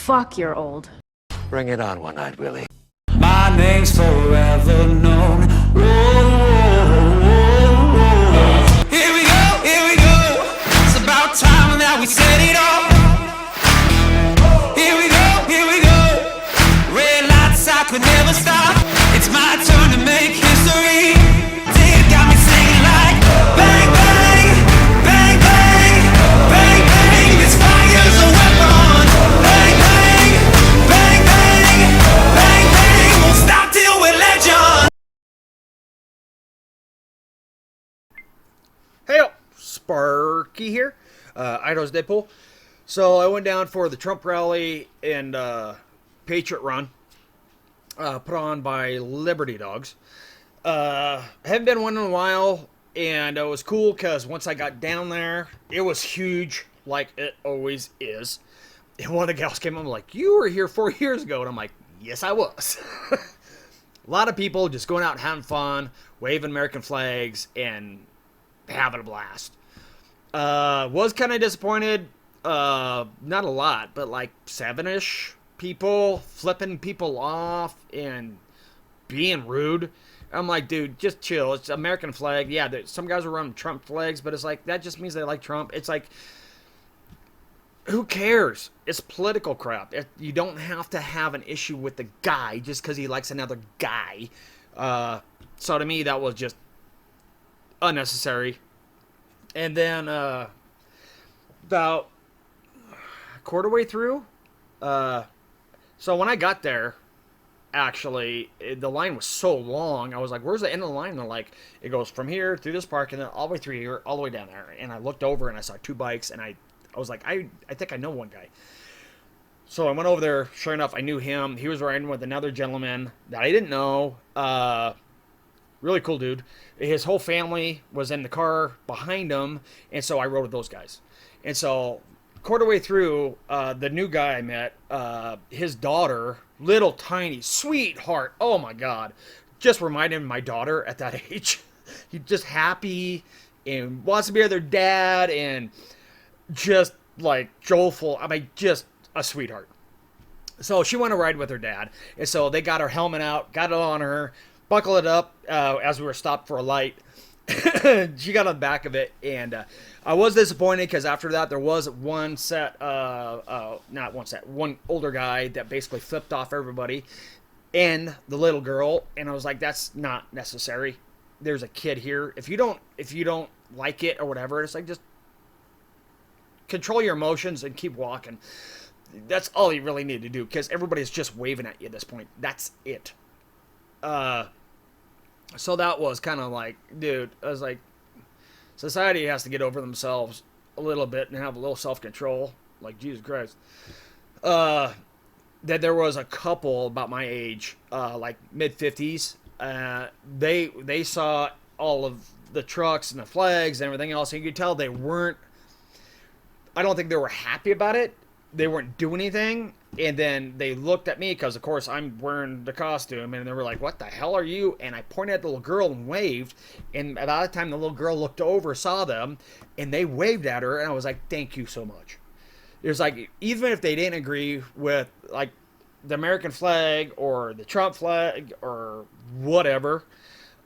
Fuck, you're old. Bring it on, One-Eyed Willie. My name's forever known. Here we go. It's about time that we set it off. Here we go. Red lights, I could never stop. It's my turn to make history. It got me singing like bang, bang, bang, bang, bang, bang. This fire's a weapon. Bang, bang, bang, bang, bang, bang. Won't stop till we're legend. Hey, Sparky here, Idaho's Deadpool. So I went down for the Trump rally and Patriot Run, put on by Liberty Dogs. Haven't been one in a while, and it was cool because once I got down there, it was huge, like it always is. And one of the gals came up like, "You were here 4 years ago," and I'm like, "Yes, I was." A lot of people just going out and having fun, waving American flags, and having a blast. Was kind of disappointed. Not a lot, but like 7-ish people flipping people off and being rude. I'm like, dude, just chill. It's American flag. Yeah, some guys are running Trump flags, but it's like that just means they like Trump. It's like, who cares? It's political crap. You don't have to have an issue with the guy just because he likes another guy. So to me, that was just unnecessary. And then about a quarter way through, so when I got there, actually, the line was so long. I was like, "Where's the end of the line?" And they're like, "It goes from here through this park and then all the way through here, all the way down there." And I looked over and I saw 2 bikes, and I was like, I think I know one guy. So I went over there. Sure enough, I knew him. He was riding with another gentleman that I didn't know. Really cool dude. His whole family was in the car behind him, and so I rode with those guys. And so, quarter way through, the new guy I met, his daughter, little tiny sweetheart. Oh my God, just reminded me of my daughter at that age. He's just happy and wants to be with her dad, and just like joyful. I mean, just a sweetheart. So she went to ride with her dad, and so they got her helmet out, got it on her. Buckle it up as we were stopped for a light. She got on the back of it, and I was disappointed because after that there was one older guy that basically flipped off everybody and the little girl, and I was like, that's not necessary. There's a kid here. If you don't like it or whatever, it's like, just control your emotions and keep walking. That's all you really need to do, because everybody's just waving at you at this point. That's it. So that was kind of like, dude, I was like, society has to get over themselves a little bit and have a little self-control. Like, Jesus Christ. That there was a couple about my age, like mid-50s. They saw all of the trucks and the flags and everything else, and you could tell they weren't, I don't think they were happy about it. They weren't doing anything. And then they looked at me because, of course, I'm wearing the costume. And they were like, "What the hell are you?" And I pointed at the little girl and waved. And about the time the little girl looked over, saw them, and they waved at her. And I was like, "Thank you so much." It was like, even if they didn't agree with, like, the American flag or the Trump flag or whatever,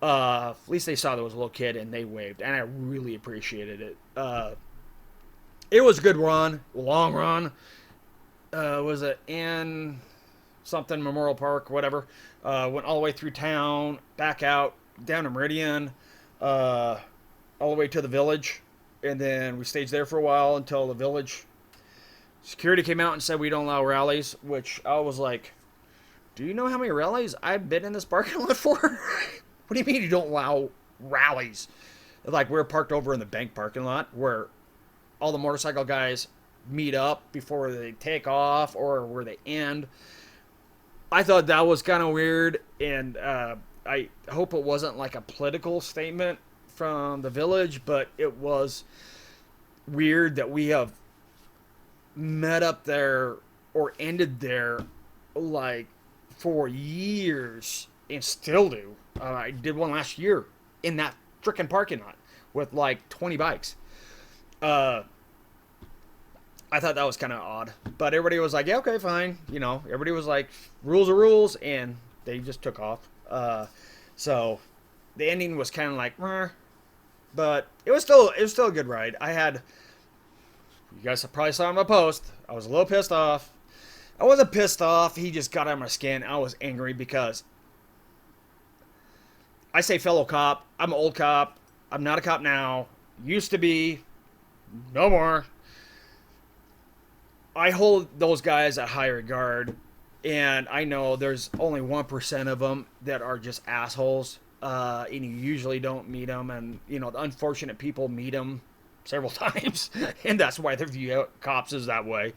at least they saw there was a little kid and they waved. And I really appreciated it. It was a good run, long run. Was it in something Memorial Park, whatever? Went all the way through town, back out, down to Meridian, all the way to the village, and then we stayed there for a while until the village security came out and said we don't allow rallies, which I was like, do you know how many rallies I've been in this parking lot for? What do you mean you don't allow rallies? Like, we're parked over in the bank parking lot where all the motorcycle guys meet up before they take off or where they end. I thought that was kind of weird, and I hope it wasn't like a political statement from the village, but it was weird that we have met up there or ended there like for years and still do. I did one last year in that frickin' parking lot with like 20 bikes. I thought that was kind of odd. But everybody was like, yeah, okay, fine. You know, everybody was like, rules are rules, and they just took off. So the ending was kind of like, meh, but it was still a good ride. You guys probably saw in my post, I was a little pissed off. I wasn't pissed off. He just got on my skin. I was angry because I say fellow cop. I'm an old cop. I'm not a cop now. Used to be. No more. I hold those guys at high regard, and I know there's only 1% of them that are just assholes, and you usually don't meet them, and, you know, the unfortunate people meet them several times, and that's why they view cops as that way.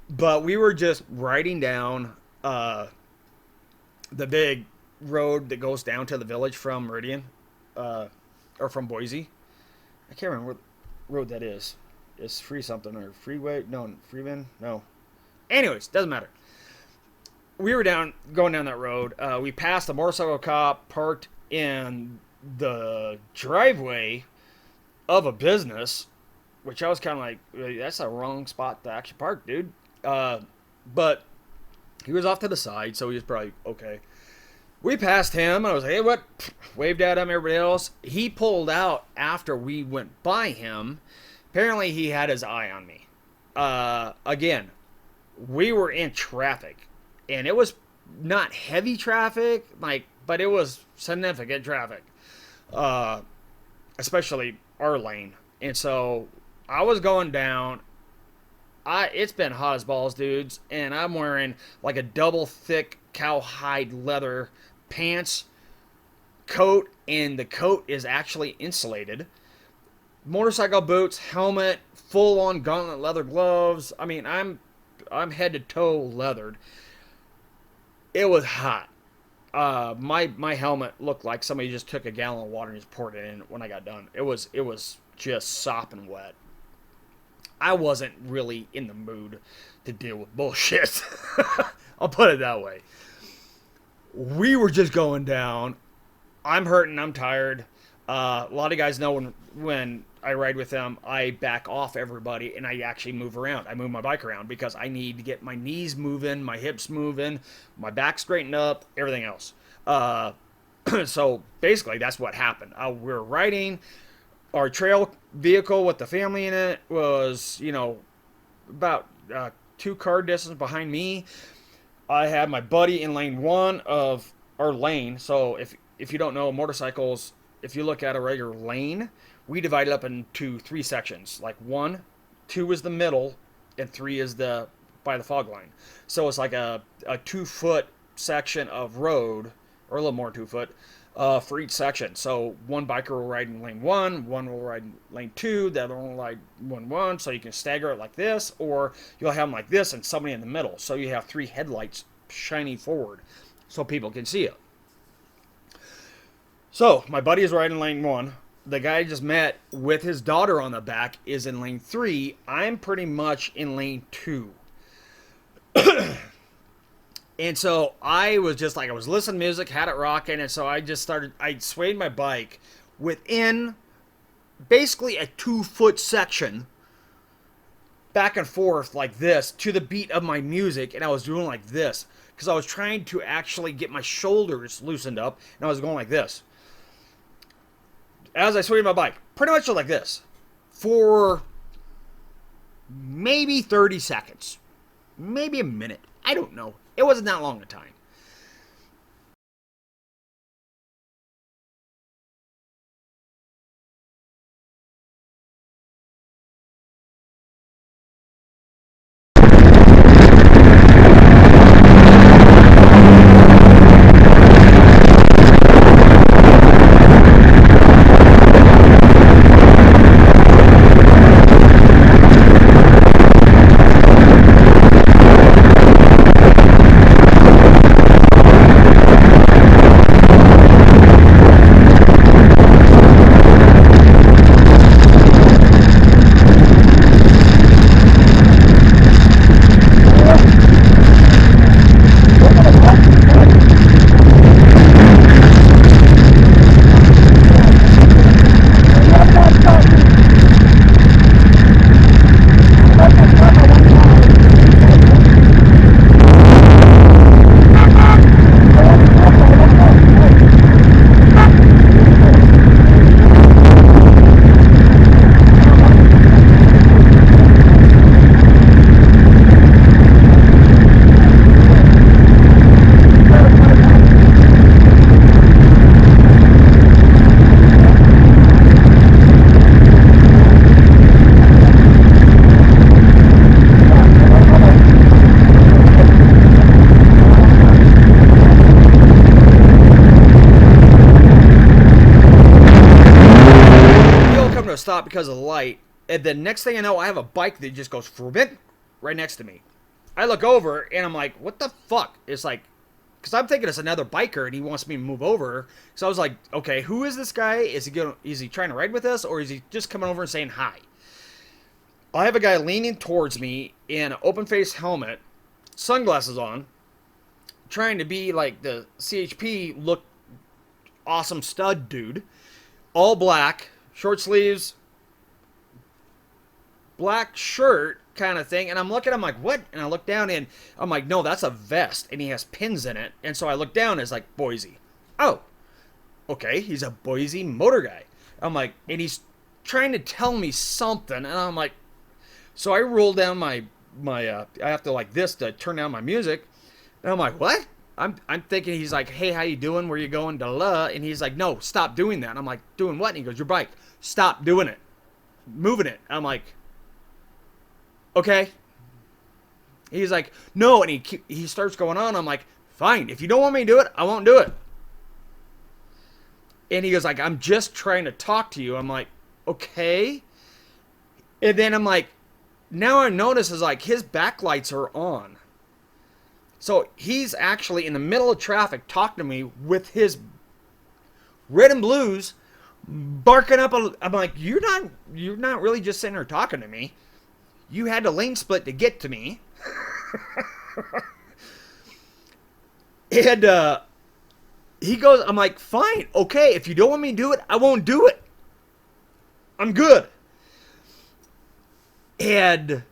But we were just riding down the big road that goes down to the village from Meridian, or from Boise. I can't remember what road that is. It's free something or freeway? No, Freeman? No. Anyways, doesn't matter. We were going down that road. We passed a motorcycle cop parked in the driveway of a business, which I was kind of like, that's a wrong spot to actually park, dude. But he was off to the side, so he was probably okay. We passed him, and I was like, hey, what? Waved at him, everybody else. He pulled out after we went by him. Apparently, he had his eye on me. Again, we were in traffic, and it was not heavy traffic, but it was significant traffic, especially our lane. And so I was going down. It's been hot as balls, dudes, and I'm wearing like a double thick cowhide leather pants, coat, and the coat is actually insulated. Motorcycle boots, helmet, full on gauntlet leather gloves. I mean, I'm head to toe leathered. It was hot. My helmet looked like somebody just took a gallon of water and just poured it in when I got done. It was just sopping wet. I wasn't really in the mood to deal with bullshit. I'll put it that way. We were just going down. I'm hurting. I'm tired. A lot of guys know when I ride with them, I back off everybody and I actually move around. I move my bike around because I need to get my knees moving, my hips moving, my back straightened up, everything else. So basically that's what happened. We were riding. Our trail vehicle with the family in it was, you know, about 2 car distance behind me. I had my buddy in lane 1 of our lane. So if you don't know motorcycles, if you look at a regular lane, we divide it up into 3 sections. Like 1, 2 is the middle, and 3 is by the fog line. So it's like a 2-foot section of road, or a little more 2 foot, for each section. So one biker will ride in lane 1, one will ride in lane 2, the other one will ride 1, so you can stagger it like this, or you'll have them like this and somebody in the middle. So you have 3 headlights shining forward so people can see it. So my buddy is riding lane 1. The guy I just met with his daughter on the back is in lane 3. I'm pretty much in lane 2. And so I was just like, I was listening to music, had it rocking, and so I swayed my bike within basically a 2-foot section back and forth like this to the beat of my music, and I was doing like this because I was trying to actually get my shoulders loosened up, and I was going like this. As I swayed my bike, pretty much like this, for maybe 30 seconds, maybe a minute. I don't know. It wasn't that long a time. stop because of the light. And the next thing I know, I have a bike that just goes forbid right next to me. I look over and I'm like, what the fuck? It's like, because I'm thinking it's another biker and he wants me to move over. So I was like, okay, who is this guy? Is he trying to ride with us, or is he just coming over and saying hi? I have a guy leaning towards me in an open face helmet, sunglasses on, trying to be like the CHP look awesome stud dude, all black, short sleeves, black shirt kind of thing. And I'm looking, I'm like, what? And I look down and I'm like, no, that's a vest and he has pins in it. And so I look down and it's like Boise. Oh, okay, he's a Boise motor guy. I'm like, and he's trying to tell me something, and I'm like, so I roll down I have to like this to turn down my music, and I'm like, what? I'm thinking he's like, hey, how you doing? Where you going? Da-la. And he's like, no, stop doing that. And I'm like, doing what? And he goes, your bike. Stop doing it. Moving it. I'm like, okay. He's like, no, and he starts going on. I'm like, fine. If you don't want me to do it, I won't do it. And he goes like, I'm just trying to talk to you. I'm like, okay. And then I'm like, now I notice is like his backlights are on. So he's actually in the middle of traffic talking to me with his red and blues barking up. I'm like, you're not really just sitting there talking to me. You had to lane split to get to me. And he goes, I'm like, fine, okay, if you don't want me to do it, I won't do it. I'm good. And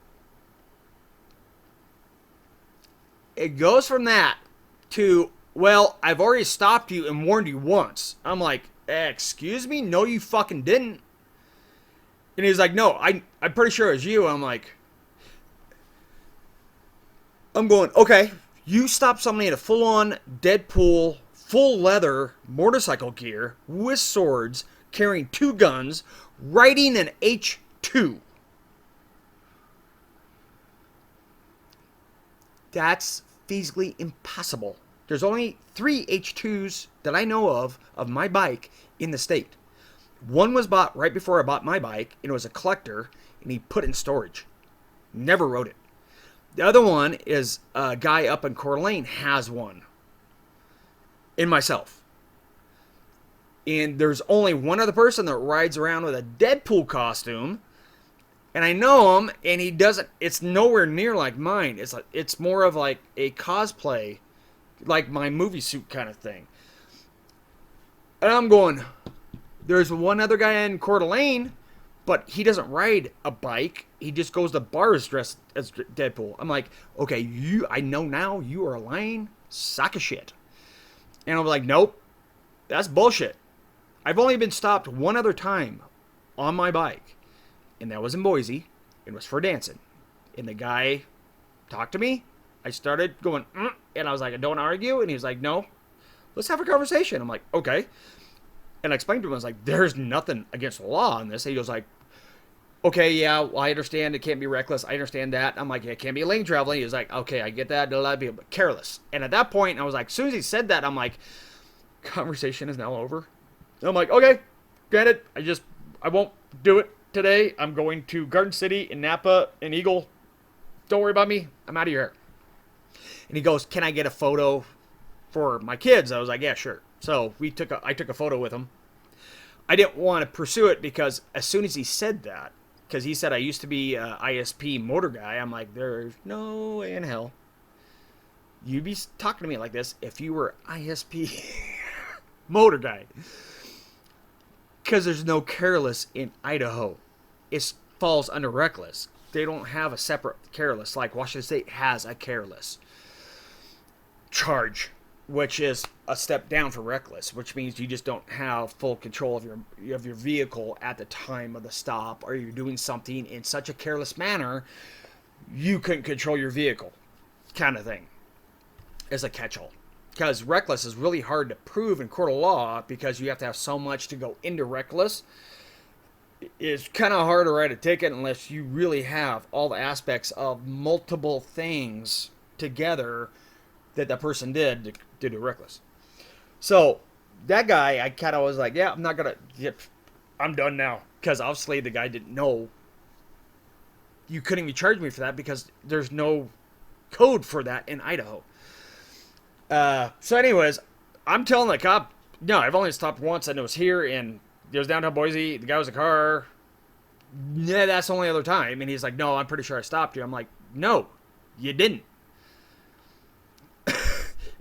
it goes from that to, well, I've already stopped you and warned you once. I'm like, excuse me? No, you fucking didn't. And he's like, no, I'm pretty sure it was you. I'm like, I'm going, okay, you stopped somebody in a full-on Deadpool, full leather motorcycle gear with swords, carrying 2 guns, riding an H2. That's feasibly impossible. There's only 3 H2s that I know of my bike in the state. One was bought right before I bought my bike, and it was a collector, and he put it in storage. Never rode it. The other one is a guy up in Coeur d'Alene has one. And myself. And there's only one other person that rides around with a Deadpool costume. And I know him, and he doesn't, it's nowhere near like mine. It's more of like a cosplay, like my movie suit kind of thing. And I'm going, there's one other guy in Coeur d'Alene, but he doesn't ride a bike. He just goes to bars dressed as Deadpool. I'm like, okay, I know now you are a lying sack of shit. And I'm like, nope, that's bullshit. I've only been stopped one other time on my bike. And that was in Boise. It was for dancing. And the guy talked to me. I started going, and I was like, I don't argue. And he was like, no, let's have a conversation. I'm like, okay. And I explained to him, I was like, there's nothing against the law on this. And he goes like, okay, yeah, well, I understand it can't be reckless. I understand that. I'm like, it can't be lane traveling. He was like, okay, I get that. But careless. And at that point, I was like, as soon as he said that, I'm like, conversation is now over. And I'm like, okay, granted, I won't do it today. I'm going to Garden City in Napa and Eagle. Don't worry about me. I'm out of your hair. And he goes, can I get a photo for my kids? I was like, yeah, sure. So I took a photo with him. I didn't want to pursue it because as soon as he said that, because he said I used to be a ISP motor guy, I'm like, there's no way in hell you'd be talking to me like this if you were ISP motor guy. Because there's no careless in Idaho. It falls under reckless. They don't have a separate careless like Washington State has a careless charge, which is a step down for reckless, which means you just don't have full control of your vehicle at the time of the stop, or you're doing something in such a careless manner you couldn't control your vehicle, kind of thing, as a catch-all. Because reckless is really hard to prove in court of law because you have to have so much to go into reckless. It's kind of hard to write a ticket unless you really have all the aspects of multiple things together that person did to do reckless. So that guy, I kind of was like, yeah, I'm done now. because obviously the guy didn't know you couldn't even charge me for that because there's no code for that in Idaho. So anyways, I'm telling the cop, no, I've only stopped once and it was here and it was downtown Boise. The guy was in a car. Yeah, that's the only other time. And he's like, no, I'm pretty sure I stopped you. I'm like, no, you didn't.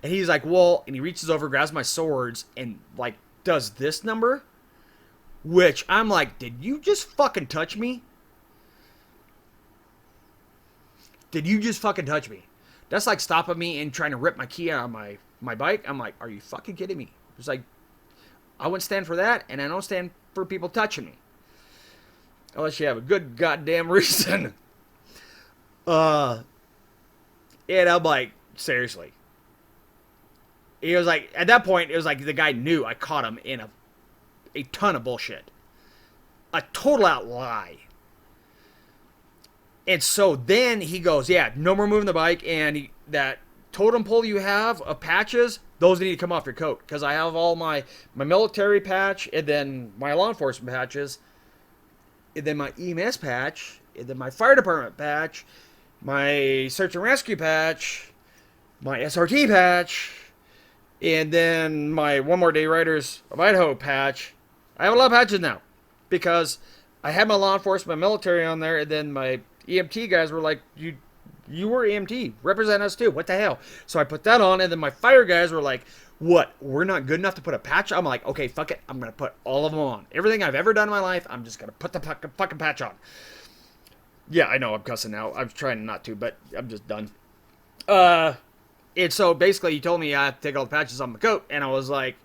And he's like, well, and he reaches over, grabs my swords, and like does this number, which I'm like, did you just fucking touch me? Did you just fucking touch me? That's like stopping me and trying to rip my key out of my bike. I'm like, are you fucking kidding me? It's like, I wouldn't stand for that, and I don't stand for people touching me. Unless you have a good goddamn reason. And I'm like, seriously. He was like, at that point, it was like the guy knew I caught him in a ton of bullshit. A total out lie. And so then he goes, yeah, no more moving the bike, and that totem pole you have of patches, those need to come off your coat. Because I have all my military patch, and then my law enforcement patches, and then my EMS patch, and then my fire department patch, my search and rescue patch, my SRT patch, and then my One More Day Riders of Idaho patch. I have a lot of patches now because I had my law enforcement, my military on there, and then my EMT guys were like, you were EMT, represent us too. What the hell? So I put that on, and then my fire guys were like, what? We're not good enough to put a patch? I'm like, okay, fuck it. I'm going to put all of them on. Everything I've ever done in my life, I'm just going to put the fucking patch on. Yeah, I know I'm cussing now. I'm trying not to, but I'm just done. And so basically he told me I have to take all the patches on my coat, and I was like,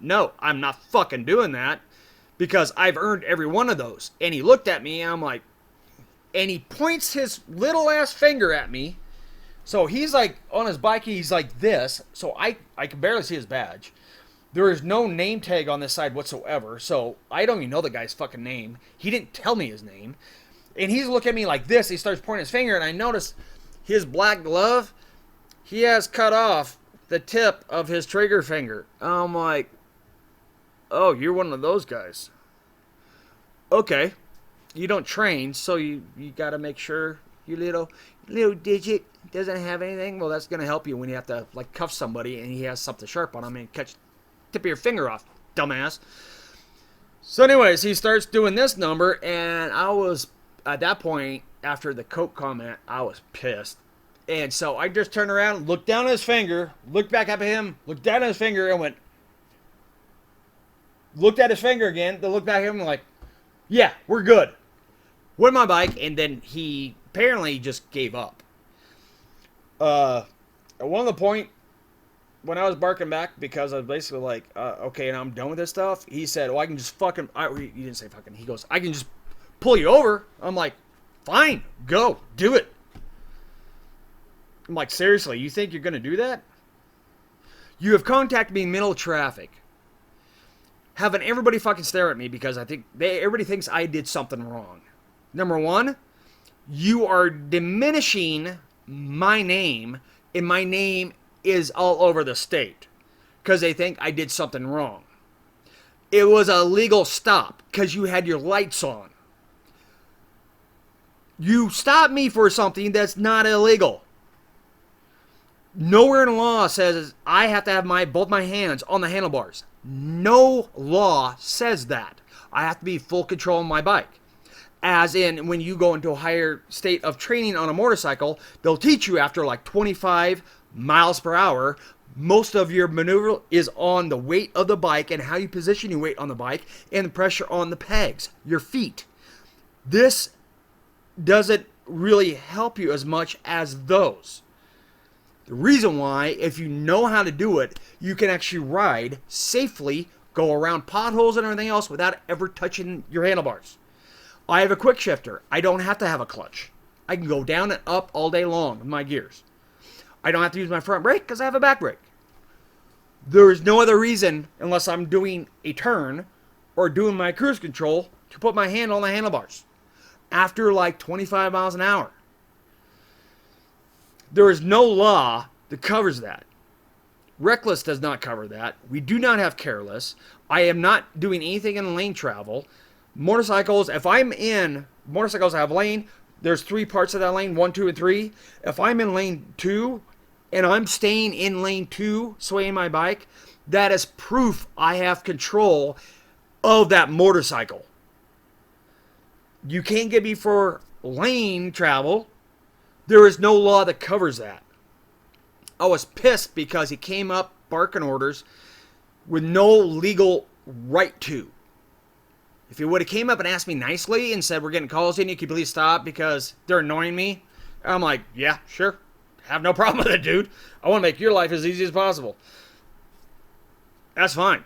no, I'm not fucking doing that because I've earned every one of those. And he looked at me, and I'm like, and he points his little ass finger at me. So he's like on his bike, he's like this. So I can barely see his badge. There is no name tag on this side whatsoever. So I don't even know the guy's fucking name. He didn't tell me his name. And he's looking at me like this. He starts pointing his finger, and I notice his black glove, he has cut off the tip of his trigger finger. I'm like, oh, you're one of those guys. Okay. You don't train, so you got to make sure your little digit doesn't have anything. Well, that's going to help you when you have to like cuff somebody and he has something sharp on him and catch tip of your finger off, dumbass. So anyways, he starts doing this number, and I was, at that point, after the coat comment, I was pissed. And so I just turned around, looked down at his finger, looked back up at him, looked down at his finger, and went, looked at his finger again, then looked back at him and like, yeah, we're good. Went my bike, and then he apparently just gave up. At one of the point, when I was barking back, because I was basically like, okay, and I'm done with this stuff, he said, well, I can just fucking, he didn't say fucking, he goes, I can just pull you over. I'm like, fine, go, do it. I'm like, seriously, you think you're going to do that? You have contacted me in middle of traffic, having everybody fucking stare at me because I think everybody thinks I did something wrong. Number one, you are diminishing my name, and my name is all over the state because they think I did something wrong. It was a legal stop because you had your lights on. You stopped me for something that's not illegal. Nowhere in the law says I have to have both my hands on the handlebars. No law says that. I have to be full control of my bike. As in, when you go into a higher state of training on a motorcycle, they'll teach you after like 25 miles per hour, most of your maneuver is on the weight of the bike and how you position your weight on the bike and the pressure on the pegs, your feet. This doesn't really help you as much as those. The reason why, if you know how to do it, you can actually ride safely, go around potholes and everything else without ever touching your handlebars. I have a quick shifter. I don't have to have a clutch. I can go down and up all day long with my gears. I don't have to use my front brake because I have a back brake. There is no other reason, unless I'm doing a turn or doing my cruise control, to put my hand on the handlebars after like 25 miles an hour. There is no law that covers that. Reckless does not cover that. We do not have careless. I am not doing anything in lane travel. Motorcycles, if I'm in, motorcycles have lane, there's 3 parts of that lane, 1, 2, and 3. If I'm in lane 2 and I'm staying in lane 2, swaying my bike, that is proof I have control of that motorcycle. You can't get me for lane travel. There is no law that covers that. I was pissed because he came up barking orders with no legal right to. If he would have came up and asked me nicely and said, we're getting calls in, you can please stop because they're annoying me, I'm like, yeah, sure. Have no problem with it, dude. I want to make your life as easy as possible. That's fine.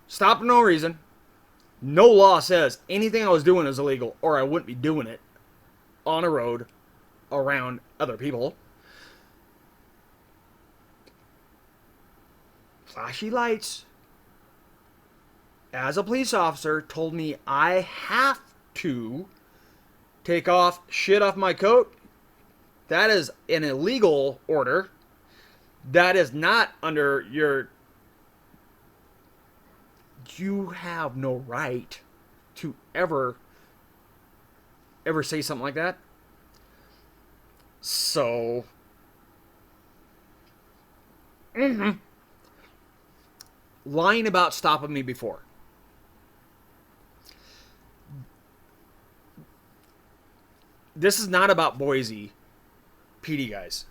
Stop for no reason. No law says anything I was doing is illegal, or I wouldn't be doing it on a road around other people. Flashy lights, as a police officer, told me I have to take off shit off my coat. That is an illegal order. That is not under your... You have no right to ever say something like that. So... lying about stopping me before. This is not about Boise PD guys.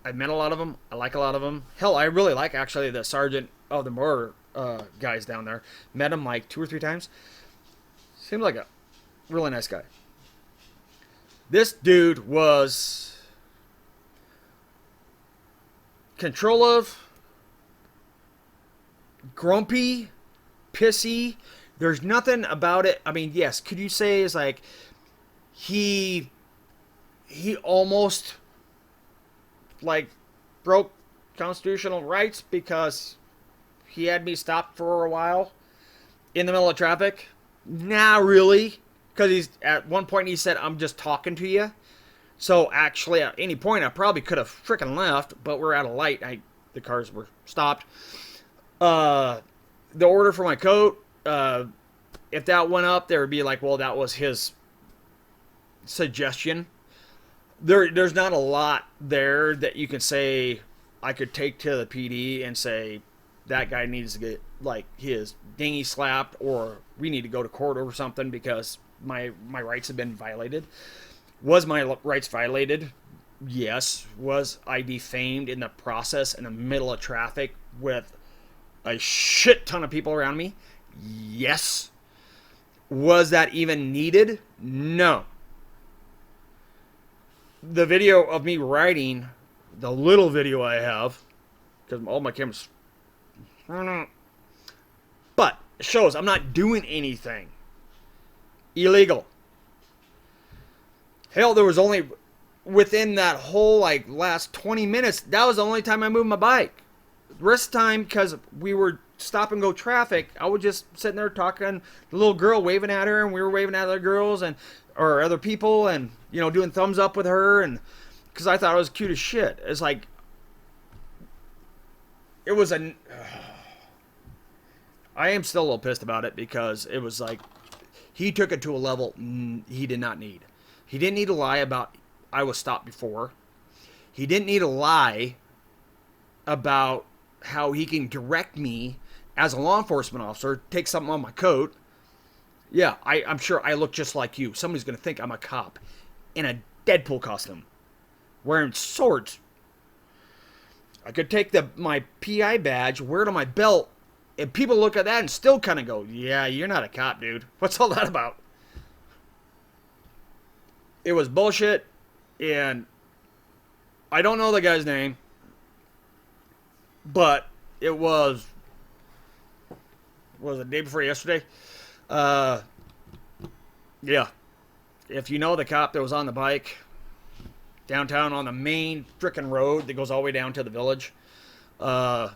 I've met a lot of them. I like a lot of them. Hell, I really like actually the sergeant of the mortar guys down there. Met him like 2 or 3 times. Seemed like a really nice guy. This dude was control of, grumpy, pissy. There's nothing about it. I mean, yes, could you say is like he almost like broke constitutional rights because he had me stopped for a while in the middle of traffic? Nah, really. Because he's at one point he said, I'm just talking to you. So actually at any point I probably could have frickin' left, but we're at a light. The cars were stopped. The order for my coat, if that went up, there would be like, well, that was his suggestion. There's not a lot there that you can say I could take to the PD and say that guy needs to get like his dinghy slapped, or we need to go to court over something because my rights have been violated. Was my rights violated? Yes. Was I defamed in the process in the middle of traffic with a shit ton of people around me? Yes. Was that even needed? No. The video of me riding, the little video I have, because all my cameras, but it shows I'm not doing anything illegal. Hell, there was only, within that whole like last 20 minutes, that was the only time I moved my bike. The rest of the time, because we were stop and go traffic, I was just sitting there talking, the little girl waving at her, and we were waving at other girls and or other people, and you know, doing thumbs up with her, and because I thought it was cute as shit. It's like it was a. I am still a little pissed about it because it was like he took it to a level he did not need. He didn't need to lie about I was stopped before. He didn't need to lie about how he can direct me as a law enforcement officer, take something on my coat. Yeah, I'm sure I look just like you. Somebody's going to think I'm a cop in a Deadpool costume, wearing swords. I could take my PI badge, wear it on my belt, and people look at that and still kind of go, yeah, you're not a cop, dude. What's all that about? It was bullshit, and I don't know the guy's name, but it was the day before yesterday? Yeah. If you know the cop that was on the bike downtown on the main frickin' road that goes all the way down to the village, yeah.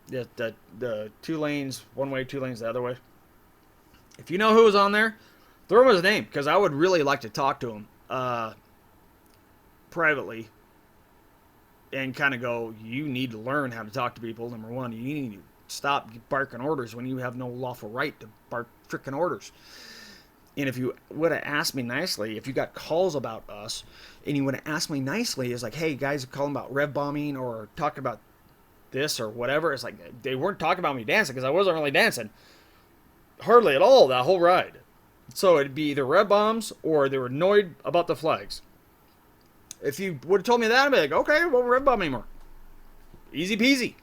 The 2 lanes, one way, 2 lanes the other way. If you know who was on there, throw him his name, because I would really like to talk to him privately and kind of go, you need to learn how to talk to people. Number one, you need to stop barking orders when you have no lawful right to bark frickin' orders. And if you would have asked me nicely, if you got calls about us, and you would have asked me nicely, it's like, hey, guys are calling about rev bombing or talking about this or whatever. It's like, they weren't talking about me dancing because I wasn't really dancing. Hardly at all that whole ride. So it'd be either rev bombs or they were annoyed about the flags. If you would have told me that, I'd be like, okay, well, rev bomb anymore. Easy peasy.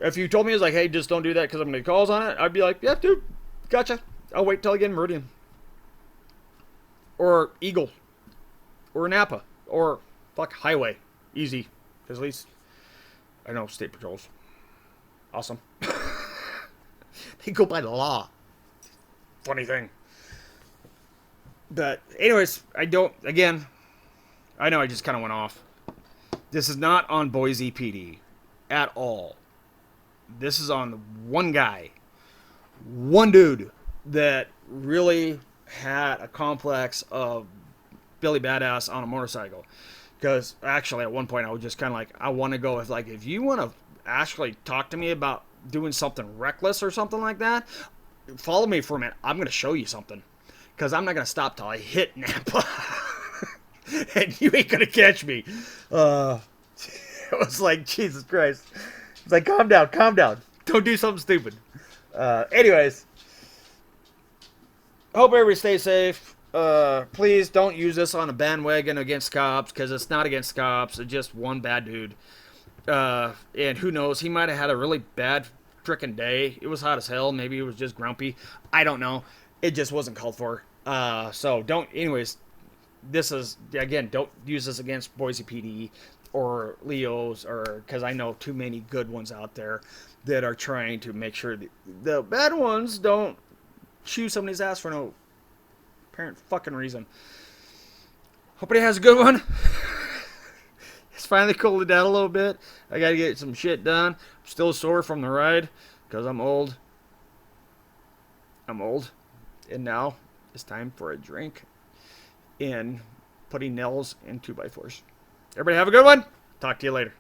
If you told me, it was like, hey, just don't do that because I'm going to get calls on it, I'd be like, yeah, dude, gotcha. I'll wait till I get Meridian. Or Eagle. Or Napa. Or, fuck, Highway. Easy. Because at least I know state patrols. Awesome. They go by the law. Funny thing. But, anyways, I know I just kind of went off. This is not on Boise PD at all. This is on one guy. One dude that really had a complex of Billy Badass on a motorcycle. Because actually at one point I was just kind of like, I want to go with like, if you want to actually talk to me about doing something reckless or something like that, follow me for a minute. I'm going to show you something. Because I'm not going to stop till I hit Napa. And you ain't going to catch me. It was like, Jesus Christ. It's like, calm down. Don't do something stupid. Anyways. Hope everybody stays safe. Please don't use this on a bandwagon against cops, because it's not against cops. It's just one bad dude. And who knows? He might have had a really bad frickin' day. It was hot as hell. Maybe he was just grumpy. I don't know. It just wasn't called for. So don't. Anyways, this is, again, don't use this against Boise PD or Leo's, or because I know too many good ones out there that are trying to make sure the bad ones don't chew somebody's ass for no apparent fucking reason. Hope he has a good one. It's finally cooled down a little bit. I gotta get some shit done. I'm still sore from the ride because I'm old. And now it's time for a drink and putting nails in 2x4s. Everybody have a good one. Talk to you later.